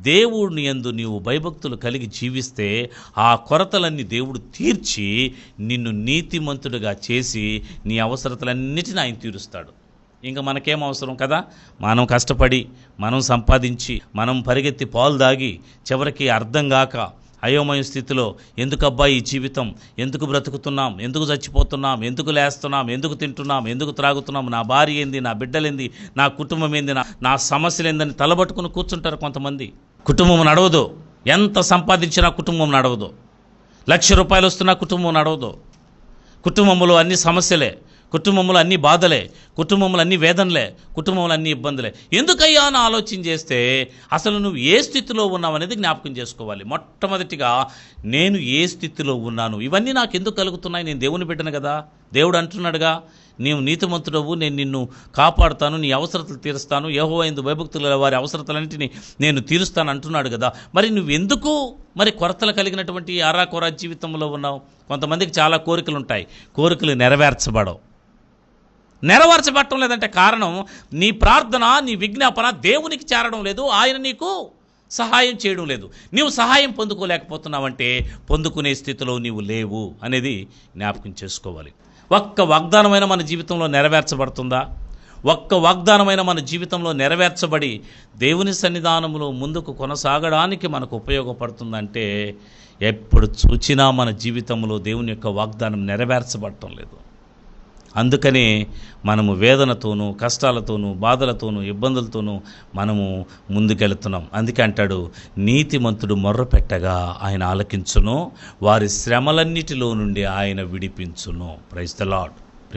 దేవుని యందు నీవు భయభక్తులు కలిగి జీవిస్తే ఆ కొరతలన్నీ దేవుడు తీర్చి నిన్ను నీతిమంతుడిగా చేసి నీ అవసరతలన్నిటిని ఆయన తీరుస్తాడు. ఇంకా మనకేం అవసరం కదా? మనం కష్టపడి, మనం సంపాదించి, మనం పరిగెత్తి పాలు దాగి చివరికి అర్థం కాక అయోమయ స్థితిలో ఎందుకబ్బా ఈ జీవితం, ఎందుకు బ్రతుకుతున్నాం, ఎందుకు చచ్చిపోతున్నాం, ఎందుకు లేస్తున్నాం, ఎందుకు తింటున్నాం, ఎందుకు త్రాగుతున్నాం, నా భార్య ఏంది, నా బిడ్డలేంది, నా కుటుంబం ఏంది, నా సమస్యలు ఏందని తలబట్టుకుని కూర్చుంటారు కొంతమంది. కుటుంబం నడవదు, ఎంత సంపాదించినా కుటుంబం నడవదు, ₹1,00,000 వస్తున్నా కుటుంబం నడవదు. కుటుంబంలో అన్ని సమస్యలే, కుటుంబంలో అన్ని బాధలే, కుటుంబంలో అన్ని వేదనలే, కుటుంబంలో అన్ని ఇబ్బందులే. ఎందుకయ్యా అని ఆలోచన చేస్తే అసలు నువ్వు ఏ స్థితిలో ఉన్నావు అనేది జ్ఞాపకం చేసుకోవాలి. మొట్టమొదటిగా నేను ఏ స్థితిలో ఉన్నాను, ఇవన్నీ నాకు ఎందుకు కలుగుతున్నాయి? నేను దేవుని బిడ్డను కదా. దేవుడు అంటున్నాడుగా, నీవు నీతిమంతుడవు, నేను నిన్ను కాపాడుతాను, నీ అవసరతలు తీరుస్తాను, యెహోవా యందు భయభక్తుల వారి అవసరతలన్నింటినీ నేను తీరుస్తాను అంటున్నాడు కదా. మరి నువ్వెందుకు మరి కొరతలు కలిగినటువంటి అరాకొర జీవితంలో ఉన్నావు? కొంతమందికి చాలా కోరికలు ఉంటాయి, కోరికలు నెరవేర్చబడటం లేదంటే కారణం నీ ప్రార్థన, నీ విజ్ఞాపన దేవునికి చేరడం లేదు, ఆయన నీకు సహాయం చేయడం లేదు. నీవు సహాయం పొందుకోలేకపోతున్నావంటే పొందుకునే స్థితిలో నీవు లేవు అనేది జ్ఞాపకం చేసుకోవాలి. ఒక్క వాగ్దానమైన మన జీవితంలో నెరవేర్చబడుతుందా? ఒక్క వాగ్దానమైన మన జీవితంలో నెరవేర్చబడి దేవుని సన్నిధానంలో ముందుకు కొనసాగడానికి మనకు ఉపయోగపడుతుందంటే ఎప్పుడు చూచినా మన జీవితంలో దేవుని యొక్క వాగ్దానం నెరవేర్చబడటం లేదు. అందుకనే మనము వేదనతోనూ, కష్టాలతోనూ, బాధలతోనూ, ఇబ్బందులతోనూ మనము ముందుకెళ్తున్నాం. అందుకే అంటాడు, నీతిమంతుడు మొర్రపెట్టగా ఆయన ఆలకించును, వారి శ్రమలన్నిటిలో నుండి ఆయన విడిపించును. Praise the lord.